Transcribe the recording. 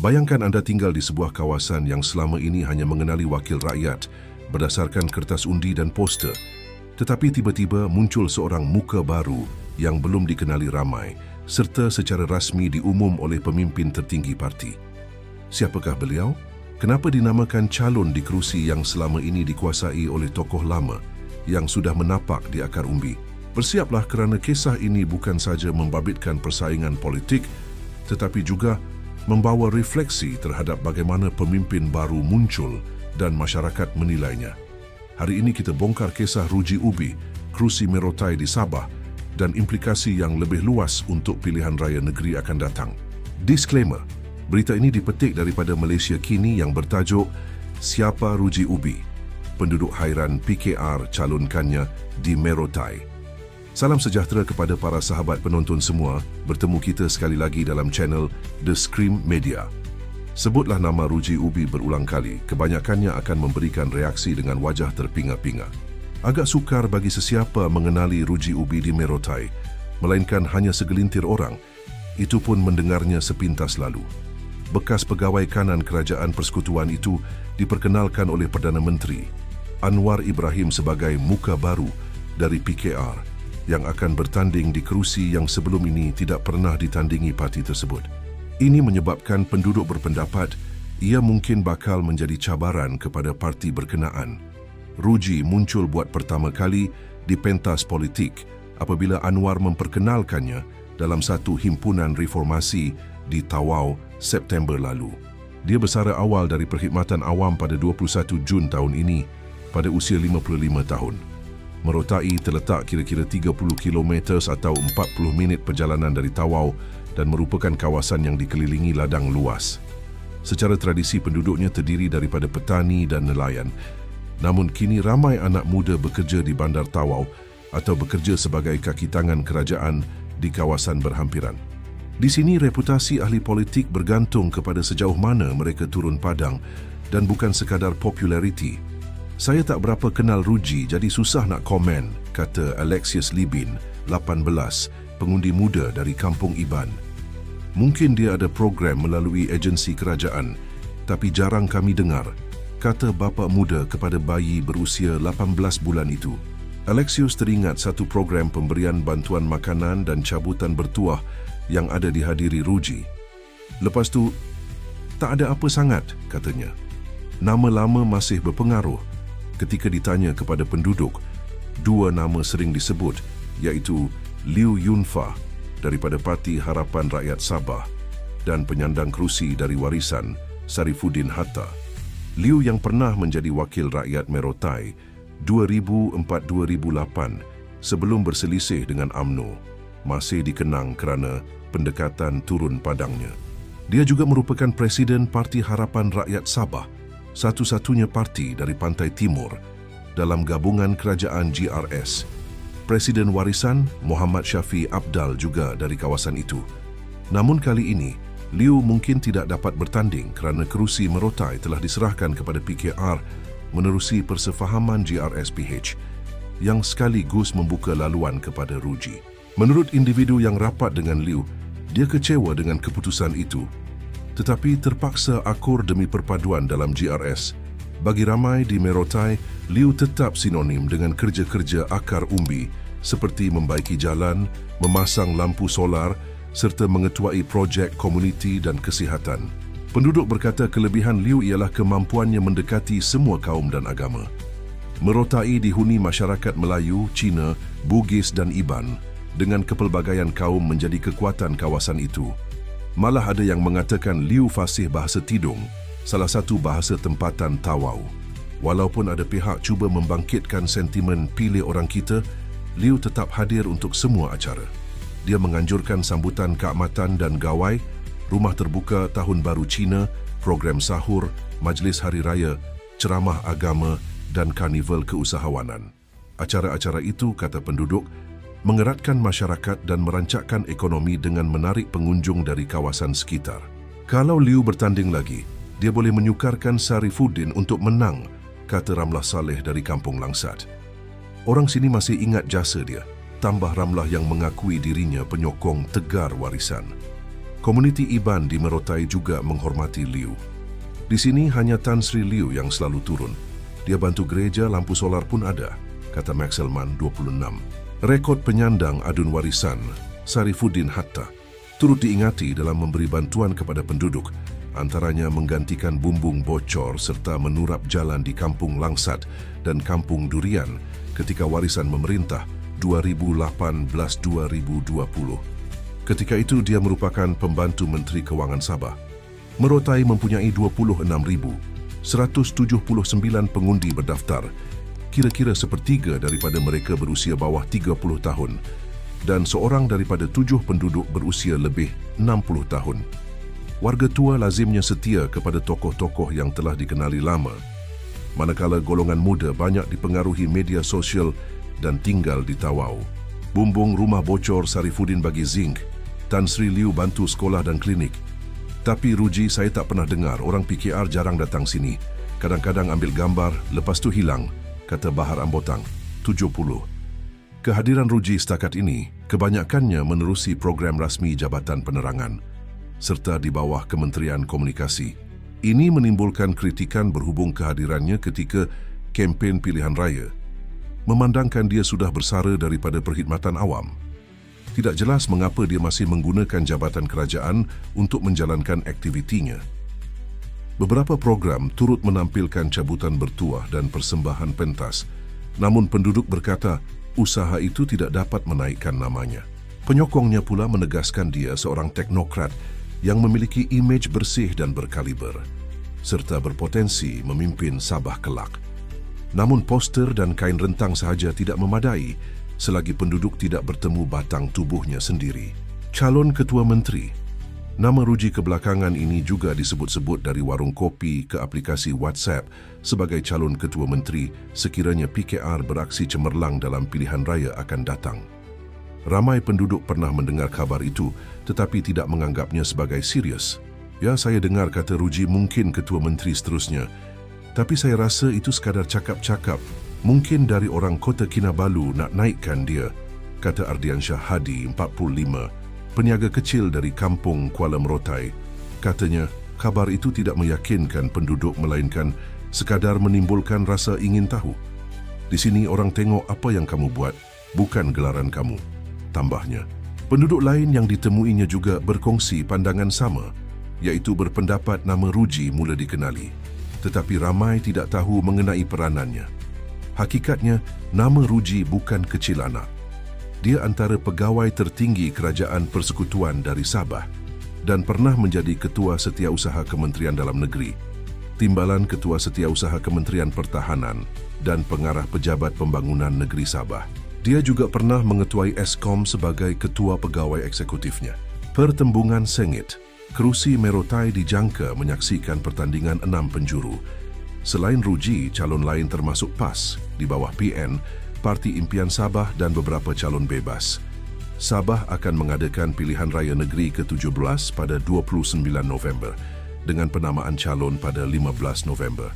Bayangkan anda tinggal di sebuah kawasan yang selama ini hanya mengenali wakil rakyat berdasarkan kertas undi dan poster. Tetapi tiba-tiba muncul seorang muka baru yang belum dikenali ramai serta secara rasmi diumum oleh pemimpin tertinggi parti. Siapakah beliau? Kenapa dinamakan calon di kerusi yang selama ini dikuasai oleh tokoh lama yang sudah menapak di akar umbi? Bersiaplah kerana kisah ini bukan saja membabitkan persaingan politik tetapi juga membawa refleksi terhadap bagaimana pemimpin baru muncul dan masyarakat menilainya. Hari ini kita bongkar kisah Ruji Ubi, kerusi Merotai di Sabah dan implikasi yang lebih luas untuk pilihan raya negeri akan datang. Disclaimer, berita ini dipetik daripada Malaysia Kini yang bertajuk Siapa Ruji Ubi? Penduduk hairan PKR calonkannya di Merotai. Salam sejahtera kepada para sahabat penonton semua, bertemu kita sekali lagi dalam channel The Scream Media. Sebutlah nama Ruji Ubi berulang kali, kebanyakannya akan memberikan reaksi dengan wajah terpinga-pinga. Agak sukar bagi sesiapa mengenali Ruji Ubi di Merotai, melainkan hanya segelintir orang, itu pun mendengarnya sepintas lalu. Bekas pegawai kanan kerajaan persekutuan itu diperkenalkan oleh Perdana Menteri Anwar Ibrahim sebagai muka baru dari PKR yang akan bertanding di kerusi yang sebelum ini tidak pernah ditandingi parti tersebut. Ini menyebabkan penduduk berpendapat ia mungkin bakal menjadi cabaran kepada parti berkenaan. Ruji muncul buat pertama kali di pentas politik apabila Anwar memperkenalkannya dalam satu himpunan reformasi di Tawau September lalu. Dia bersara awal dari perkhidmatan awam pada 21 Jun tahun ini pada usia 55 tahun. Merotai terletak kira-kira 30 km atau 40 minit perjalanan dari Tawau dan merupakan kawasan yang dikelilingi ladang luas. Secara tradisi penduduknya terdiri daripada petani dan nelayan. Namun kini ramai anak muda bekerja di Bandar Tawau atau bekerja sebagai kaki tangan kerajaan di kawasan berhampiran. Di sini reputasi ahli politik bergantung kepada sejauh mana mereka turun padang dan bukan sekadar populariti. Saya tak berapa kenal Ruji, jadi susah nak komen, kata Alexius Libin, 18, pengundi muda dari Kampung Iban. Mungkin dia ada program melalui agensi kerajaan, tapi jarang kami dengar, kata bapa muda kepada bayi berusia 18 bulan itu. Alexius teringat satu program pemberian bantuan makanan dan cabutan bertuah yang ada dihadiri Ruji. Lepas tu, tak ada apa sangat, katanya. Nama lama masih berpengaruh. Ketika ditanya kepada penduduk, dua nama sering disebut, iaitu Liu Yunfa daripada Parti Harapan Rakyat Sabah dan penyandang kerusi dari Warisan Sarifuddin Hatta. Liu yang pernah menjadi wakil rakyat Merotai 2004-2008 sebelum berselisih dengan UMNO, masih dikenang kerana pendekatan turun padangnya. Dia juga merupakan Presiden Parti Harapan Rakyat Sabah, satu-satunya parti dari Pantai Timur dalam gabungan kerajaan GRS. Presiden Warisan Muhammad Syafi Abdal juga dari kawasan itu. Namun kali ini, Liu mungkin tidak dapat bertanding kerana kerusi Merotai telah diserahkan kepada PKR menerusi persefahaman GRSPH yang sekaligus membuka laluan kepada Ruji. Menurut individu yang rapat dengan Liu, dia kecewa dengan keputusan itu, tetapi terpaksa akur demi perpaduan dalam GRS. Bagi ramai di Merotai, Liu tetap sinonim dengan kerja-kerja akar umbi seperti membaiki jalan, memasang lampu solar serta mengetuai projek komuniti dan kesihatan. Penduduk berkata kelebihan Liu ialah kemampuannya mendekati semua kaum dan agama. Merotai dihuni masyarakat Melayu, Cina, Bugis dan Iban dengan kepelbagaian kaum menjadi kekuatan kawasan itu. Malah ada yang mengatakan Liu fasih bahasa Tidung, salah satu bahasa tempatan Tawau. Walaupun ada pihak cuba membangkitkan sentimen pilih orang kita, Liu tetap hadir untuk semua acara. Dia menganjurkan sambutan keamatan dan gawai, rumah terbuka Tahun Baru Cina, program sahur, majlis hari raya, ceramah agama dan karnival keusahawanan. Acara-acara itu, kata penduduk, mengeratkan masyarakat dan merancakkan ekonomi dengan menarik pengunjung dari kawasan sekitar. Kalau Liu bertanding lagi, dia boleh menyukarkan Sarifuddin untuk menang, kata Ramlah Saleh dari Kampung Langsat. Orang sini masih ingat jasa dia, tambah Ramlah yang mengakui dirinya penyokong tegar warisan. Komuniti Iban di Merotai juga menghormati Liu. Di sini hanya Tan Sri Liu yang selalu turun. Dia bantu gereja, lampu solar pun ada, kata Maxelman 26. Rekod penyandang adun warisan Sarifuddin Hatta turut diingati dalam memberi bantuan kepada penduduk, antaranya menggantikan bumbung bocor serta menurap jalan di Kampung Langsat dan Kampung Durian ketika warisan memerintah 2018-2020. Ketika itu dia merupakan pembantu Menteri Kewangan Sabah. Merotai mempunyai 26,179 pengundi berdaftar, kira-kira sepertiga daripada mereka berusia bawah 30 tahun dan seorang daripada 7 penduduk berusia lebih 60 tahun. Warga tua lazimnya setia kepada tokoh-tokoh yang telah dikenali lama, manakala golongan muda banyak dipengaruhi media sosial dan tinggal di Tawau. Bumbung rumah bocor Sarifuddin bagi zinc, Tan Sri Liu bantu sekolah dan klinik. Tapi Ruji, saya tak pernah dengar, orang PKR jarang datang sini. Kadang-kadang ambil gambar, lepas tu hilang, kata Bahar Ambotang, 70. Kehadiran Ruji setakat ini, kebanyakannya menerusi program rasmi Jabatan Penerangan, serta di bawah Kementerian Komunikasi. Ini menimbulkan kritikan berhubung kehadirannya ketika kempen pilihan raya, memandangkan dia sudah bersara daripada perkhidmatan awam. Tidak jelas mengapa dia masih menggunakan jabatan kerajaan untuk menjalankan aktivitinya. Beberapa program turut menampilkan cabutan bertuah dan persembahan pentas, namun penduduk berkata usaha itu tidak dapat menaikkan namanya. Penyokongnya pula menegaskan dia seorang teknokrat yang memiliki imej bersih dan berkaliber, serta berpotensi memimpin Sabah kelak. Namun poster dan kain rentang sahaja tidak memadai selagi penduduk tidak bertemu batang tubuhnya sendiri. Calon Ketua Menteri. Nama Ruji kebelakangan ini juga disebut-sebut dari warung kopi ke aplikasi WhatsApp sebagai calon Ketua Menteri sekiranya PKR beraksi cemerlang dalam pilihan raya akan datang. Ramai penduduk pernah mendengar kabar itu tetapi tidak menganggapnya sebagai serius. Ya, saya dengar kata Ruji mungkin Ketua Menteri seterusnya. Tapi saya rasa itu sekadar cakap-cakap. Mungkin dari orang Kota Kinabalu nak naikkan dia, kata Ardiansyah Hadi, 45, peniaga kecil dari kampung Kuala Merotai. Katanya, kabar itu tidak meyakinkan penduduk melainkan sekadar menimbulkan rasa ingin tahu. Di sini orang tengok apa yang kamu buat, bukan gelaran kamu, tambahnya. Penduduk lain yang ditemuinya juga berkongsi pandangan sama, iaitu berpendapat nama Ruji mula dikenali, tetapi ramai tidak tahu mengenai peranannya. Hakikatnya, nama Ruji bukan kecil anak. Dia antara pegawai tertinggi Kerajaan Persekutuan dari Sabah dan pernah menjadi Ketua Setiausaha Kementerian Dalam Negeri, Timbalan Ketua Setiausaha Kementerian Pertahanan dan Pengarah Pejabat Pembangunan Negeri Sabah. Dia juga pernah mengetuai Eskom sebagai Ketua Pegawai Eksekutifnya. Pertembungan sengit. Kerusi Merotai dijangka menyaksikan pertandingan 6 penjuru. Selain Ruji, calon lain termasuk PAS, di bawah PN, Parti Impian Sabah dan beberapa calon bebas. Sabah akan mengadakan pilihan raya negeri ke-17 pada 29 November dengan penamaan calon pada 15 November.